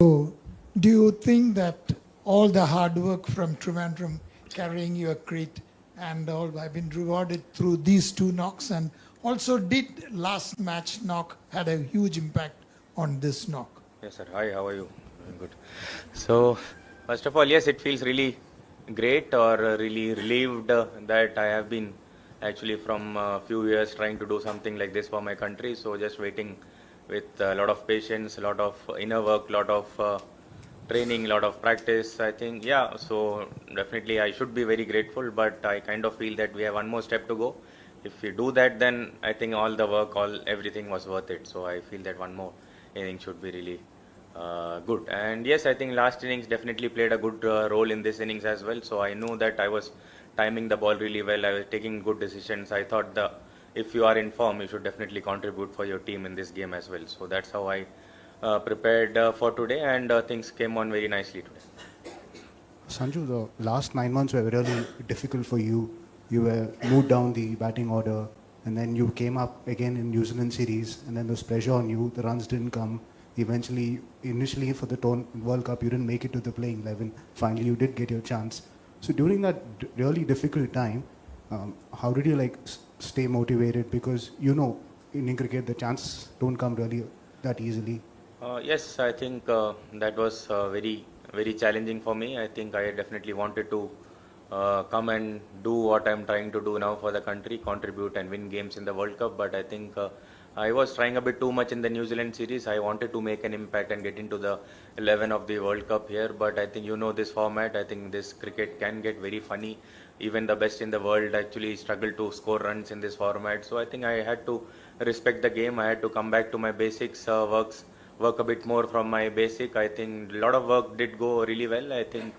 So, do you think that all the hard work from Trivandrum carrying your crate and all have been rewarded through these two knocks? And also, did last match knock had a huge impact on this knock? Yes, sir. Hi, how are you? I'm good. So, first of all, yes, it feels really great or really relieved that I have been actually from a few years trying to do something like this for my country. So, just waiting with a lot of patience, a lot of inner work, a lot of training, a lot of practice. I think, yeah, so definitely I should be very grateful, but I kind of feel that we have one more step to go. If we do that, then I think all the work, everything was worth it. So, I feel that one more inning should be really good. And yes, I think last innings definitely played a good role in this innings as well. So I know that I was timing the ball really well. I was taking good decisions. I thought the if you are in form, you should definitely contribute for your team in this game as well. So that's how I prepared for today, and things came on very nicely today. Sanju, the last 9 months were really difficult for you. You were moved down the batting order, and then you came up again in New Zealand series, and then there was pressure on you. The runs didn't come. Eventually, initially for the World Cup, you didn't make it to the playing 11. Finally, you did get your chance. So during that really difficult time, how did you stay motivated? Because in cricket the chances don't come really that easily. Yes, I think that was very challenging for me. I think I definitely wanted to come and do what I'm trying to do now for the country, contribute and win games in the World Cup. But I think I was trying a bit too much in the New Zealand series. I wanted to make an impact and get into the 11 of the World Cup here. But I think this format. I think this cricket can get very funny. Even the best in the world actually struggle to score runs in this format. So I think I had to respect the game. I had to come back to my basics, work a bit more from my basic. I think a lot of work did go really well. I think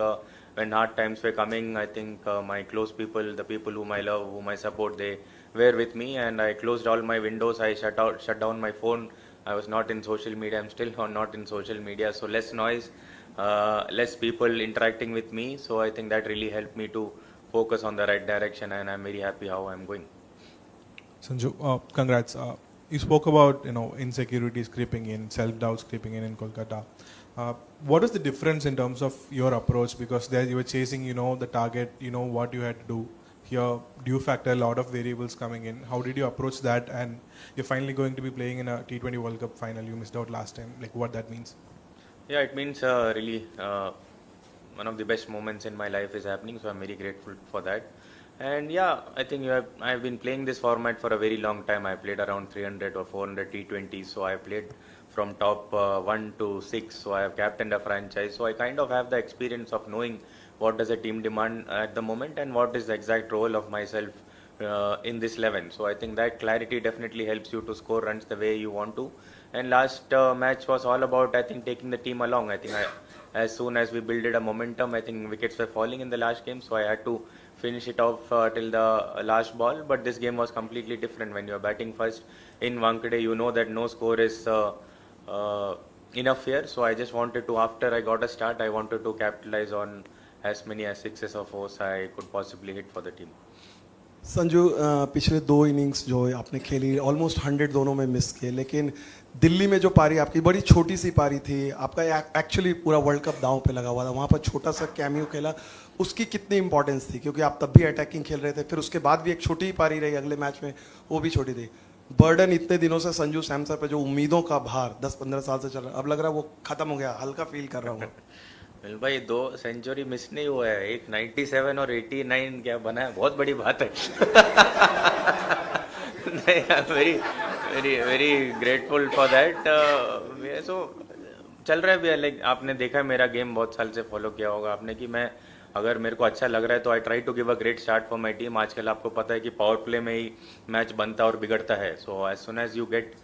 when hard times were coming, I think my close people, the people whom I love, whom I support, they were with me, and I closed all my windows. I shut down my phone. I was not in social media. I'm still not in social media, so less noise, less people interacting with me. So I think that really helped me to focus on the right direction, and I'm very happy how I'm going. Sanju, congrats. You spoke about insecurities creeping in, self-doubts creeping in Kolkata. What is the difference in terms of your approach? Because there you were chasing, the target, what you had to do. Here, do you factor a lot of variables coming in? How did you approach that? And you're finally going to be playing in a T20 World Cup final. You missed out last time. Like what that means? Yeah, it means really one of the best moments in my life is happening. So I'm very grateful for that. And yeah, I think I've been playing this format for a very long time. I played around 300 or 400 T20s. So I played from top 1 to 6. So I have captained a franchise. So I kind of have the experience of knowing what does a team demand at the moment and what is the exact role of myself in this 11. So I think that clarity definitely helps you to score runs the way you want to. And last match was all about, I think, taking the team along. I think as soon as we built a momentum, I think wickets were falling in the last game. So I had to finish it off till the last ball. But this game was completely different. When you're batting first in Wankhede, you know that no score is enough here. So I just wanted to, after I got a start, I wanted to capitalize on as many as sixes or fours I could possibly hit for the team. Sanju पिछले 2 innings जो आपने खेली almost 100 दोनों में miss किए, लेकिन दिल्ली में जो पारी आपकी बड़ी छोटी सी पारी थी, आपका एक्चुअली पूरा वर्ल्ड कप दांव पे लगा हुआ था, वहाँ पर छोटा सा कैमियो खेला, उसकी कितनी इंपॉर्टेंस थी? क्योंकि आप तब भी अटैकिंग खेल रहे थे, फिर उसके बाद भी एक छोटी ही पारी रही अगले मैच में, वो भी छोटी थी. बर्डन इतने दिनों से संजू सैमसन पे जो उम्मीदों का भार 10-15 साल से चल रहा है, अब लग रहा है वो खत्म हो गया, हल्का फील कर रहा हूँ. भाई 2 सेंचुरी मिस नहीं हुआ है, एक 97 और 89 क्या बना है, बहुत बड़ी बात है. नहीं, very very very grateful for that. So चल रहा है. लाइक आपने देखा मेरा गेम बहुत साल से फॉलो किया होगा आपने, कि मैं अगर मेरे को अच्छा लग रहा है तो I try to give a great start for my team. आजकल आपको पता है कि पावर प्ले में ही मैच बनता और बिगड़ता है. So as soon as you get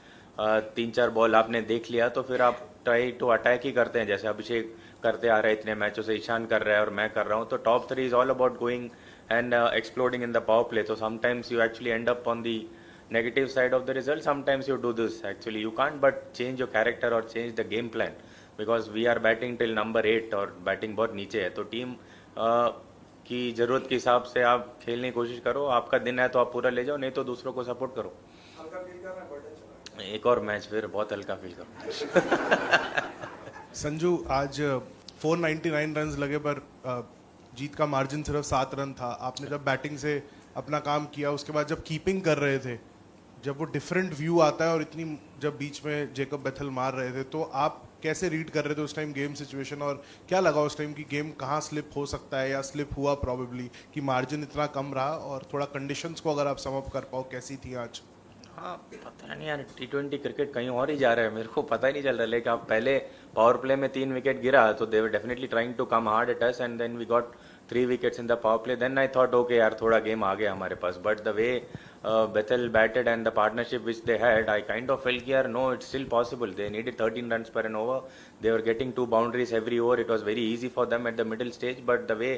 3-4 ball आपने देख लिया तो फिर आप ट्राई टू अटैक ही करते हैं, जैसे अभिषेक करते आ रहे हैं इतने मैचों से, ईशान कर रहा है और मैं कर रहा हूँ. तो top 3 is all about going and exploding in the power play. तो sometimes you actually end up on the negative side of the result. Sometimes you do this, actually you can't but change your character or change the game plan, because we are batting till number 8 और batting बहुत नीचे है. तो team की ज़रूरत के हिसाब से आप खेलने की कोशिश करो. आपका दिन है तो आप पूरा ले जाओ, नहीं तो दूसरों को सपोर्ट करो. एक और मैच फिर बहुत हल्का फील करो. संजू आज 499 रन्स लगे पर जीत का मार्जिन सिर्फ 7 रन था. आपने जब बैटिंग से अपना काम किया उसके बाद जब कीपिंग कर रहे थे, जब वो डिफरेंट व्यू आता है और इतनी जब बीच में जेकब बेथल मार रहे थे तो आप कैसे रीड कर रहे थे उस टाइम गेम सिचुएशन, और क्या लगा उस टाइम की गेम कहाँ स्लिप हो सकता है या स्लिप हुआ प्रॉबेबली कि मार्जिन इतना कम रहा, और थोड़ा कंडीशंस को अगर आप सम अप कर पाओ कैसी थी आज? हाँ पता नहीं यार, T20 क्रिकेट कहीं और ही जा रहा है, मेरे को पता ही नहीं चल रहा. लेकिन अब पहले पावर प्ले में 3 विकेट गिरा तो they were definitely trying to come hard at us and then we got 3 wickets in the power play. Then I thought okay यार थोड़ा गेम आ गया हमारे पास, but the way Bethel batted and the partnership which they had, I kind of felt here no, it's still possible. They needed 13 runs per an over. They were getting 2 boundaries every over. It was very easy for them at the middle stage, but the way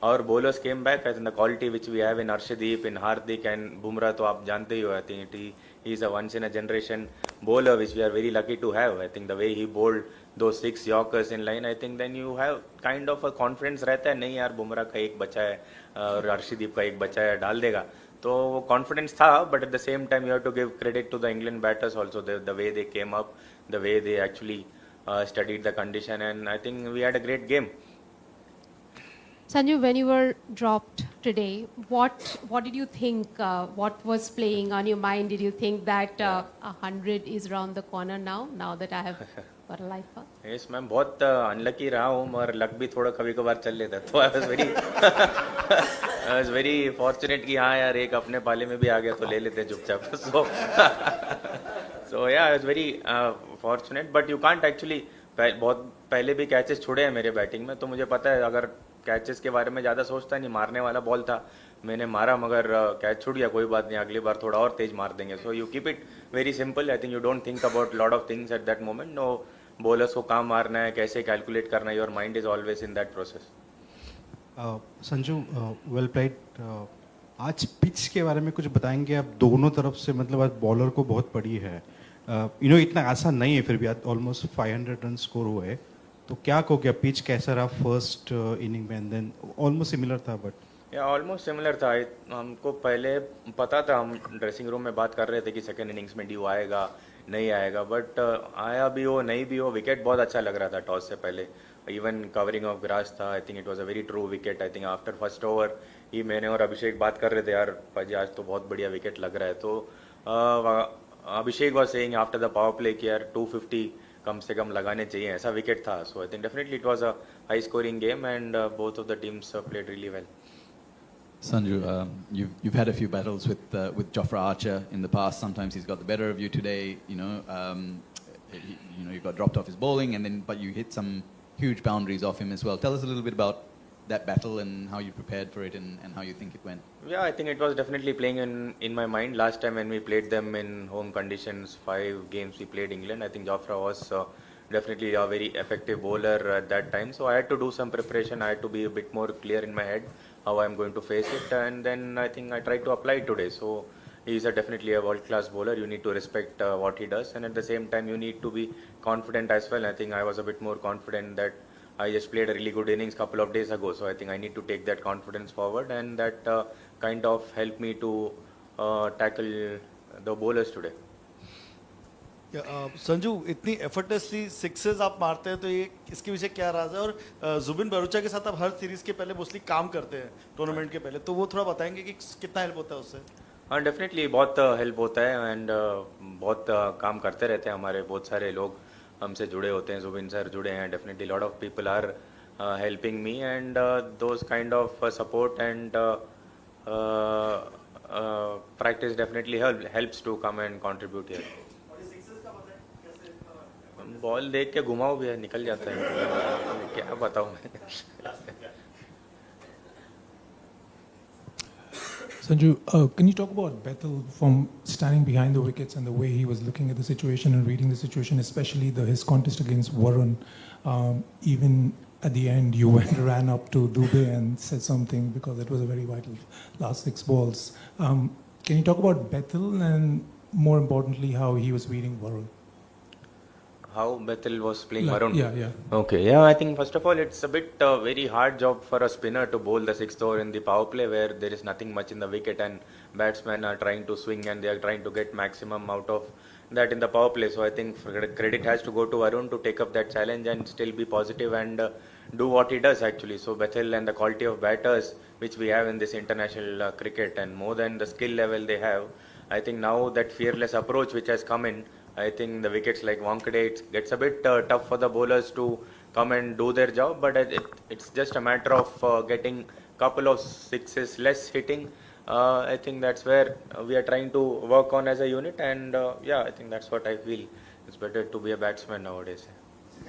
our bowlers came back, I think the quality which we have in Arshdeep, in Hardik and Bumrah, तो आप जानते ही हो. I think he is a once in a generation bowler which we are very lucky to have. I think the way he bowled those 6 Yorkers in line, I think then you have kind of a confidence रहता है, नहीं यार बुमराह का एक बचा है और अर्शदीप का एक बचा है, डाल देगा. तो वो कॉन्फिडेंस था, but at the same time you have to give credit to the England batters also, the way they came up, the way they actually studied the condition, and I think we had a great game. Sanju, when you were dropped today, what did you think? What was playing on your mind? Did you think that 100 is around the corner now that I have got a life path? Yes, ma'am बहुत unlucky रहा हूँ, मगर luck भी थोड़ा कभी कभार चल लेता है. तो I was very fortunate कि हाँ यार एक अपने पाले में भी आ गया तो ले लेते हैं चुपचाप. So yeah, I was very fortunate, but you can't actually. बहुत पहले भी कैचेस छुड़े हैं मेरे बैटिंग में, तो मुझे पता है अगर कैचेस के बारे में ज़्यादा सोचता नहीं, मारने वाला बॉल था, मैंने मारा, मगर कैच छूट गया, कोई बात नहीं, अगली बार थोड़ा और तेज मार देंगे. So you keep it very simple. I think you don't think about lot of things at that moment. No, bowlers को काम मारना है, कैसे कैलकुलेट करना है, your mind is always in that process. Sanju, well played. आज पिच के बारे में कुछ बताएंगे आप? दोनों तरफ से मतलब आज बॉलर को बहुत पड़ी है, इतना आसान नहीं है, फिर भी ऑलमोस्ट 500 रन स्कोर हुए, तो क्या कहो क्या पिच कैसा रहा फर्स्ट इनिंग में? एंड देन ऑलमोस्ट सिमिलर था, बट या ऑलमोस्ट सिमिलर था. हमको पहले पता था, हम ड्रेसिंग रूम में बात कर रहे थे कि सेकेंड इनिंग्स में ड्यू आएगा नहीं आएगा, बट आया भी हो नहीं भी हो, विकेट बहुत अच्छा लग रहा था टॉस से पहले. इवन कवरिंग ऑफ ग्रास था. I think it was a very true wicket. I think after first over ही मैंने और अभिषेक बात कर रहे थे, यार पाजी आज तो बहुत बढ़िया विकेट लग रहा है. तो Abhishek was saying after the power play कि यार 250 कम से कम लगाने चाहिए, ऐसा विकेट था. So I think definitely it was a high scoring game and both of the teams played really well. Sanju, you've had a few battles with Jofra Archer in the past. Sometimes he's got the better of you. Today, you got dropped off his bowling, but you hit some huge boundaries off him as well. Tell us a little bit about that battle and how you prepared for it and how you think it went. Yeah, I think it was definitely playing in my mind. Last time when we played them in home conditions, 5 games we played England, I think Jofra was definitely a very effective bowler at that time. So I had to do some preparation. I had to be a bit more clear in my head how I'm going to face it, and then I think I tried to apply it today. So he's definitely a world-class bowler. You need to respect what he does, and at the same time you need to be confident as well. I think I was a bit more confident that I just played a really good innings couple of days ago, so I think I need to take that confidence forward, and that kind of helped me to tackle the bowlers today. Sanju, इतनी effortlessly sixes आप मारते हैं, तो ये इसके पीछे क्या राज है? और जुबिन भरूचा के साथ आप हर सीरीज के पहले मोस्टली काम करते हैं, टूर्नामेंट के पहले, तो वो थोड़ा बताएंगे कि कितना हेल्प होता है उससे? हाँ डेफिनेटली बहुत हेल्प होता है, एंड बहुत काम करते रहते हैं. हमारे बहुत सारे लोग हमसे जुड़े होते हैं, जुबिन सर जुड़े हैं. Definitely lot of people are helping me, and those kind of support and practice definitely helps to come and contribute here. Ball देख के घुमाओ भी निकल जाता है, क्या बताऊं मैं. Sanju, can you talk about Bethel from standing behind the wickets and the way he was looking at the situation and reading the situation, especially his contest against Varun? Even at the end, you ran up to Dubey and said something because it was a very vital last 6 balls. Can you talk about Bethel and more importantly how he was reading Varun? How Bethel was playing Like, Varun? yeah. Okay, yeah, I think first of all it's a bit very hard job for a spinner to bowl the 6th over in the power play where there is nothing much in the wicket and batsmen are trying to swing and they are trying to get maximum out of that in the power play. So I think credit has to go to Arun to take up that challenge and still be positive and do what he does actually. So Bethel and the quality of batters which we have in this international cricket, and more than the skill level they have, I think now that fearless approach which has come in, I think the wickets like Wankhede, it gets a bit tough for the bowlers to come and do their job, but it's just a matter of getting couple of sixes less hitting. I think that's where we are trying to work on as a unit, and yeah, I think that's what I feel. It's better to be a batsman nowadays.